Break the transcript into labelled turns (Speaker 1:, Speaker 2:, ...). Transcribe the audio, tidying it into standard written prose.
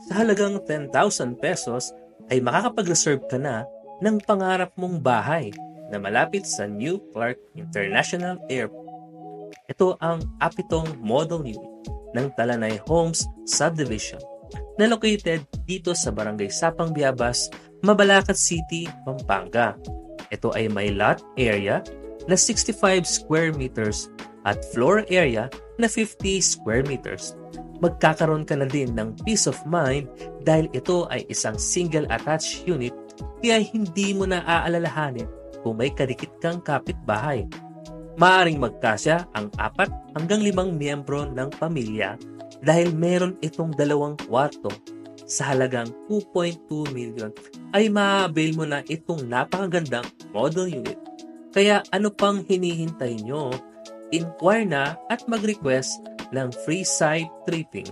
Speaker 1: Sa halagang 10,000 pesos ay makakapag-reserve ka na ng pangarap mong bahay na malapit sa New Clark International Airport. Ito ang apitong model unit ng Talanay Homes Subdivision na located dito sa Barangay Sapang Biabas, Mabalacat City, Pampanga. Ito ay may lot area na 65 square meters at floor area na 50 square meters. Magkakaroon ka na din ng peace of mind dahil ito ay isang single attached unit kaya hindi mo na aalalahanin kung may kadikit kang kapitbahay. Maaring magkasya ang 4 hanggang 5 miyembro ng pamilya dahil meron itong 2 kwarto. Sa halagang 2.2 million ay ma-avail mo na itong napakagandang model unit. Kaya ano pang hinihintay nyo? Inquire na at mag-request ng free site tripping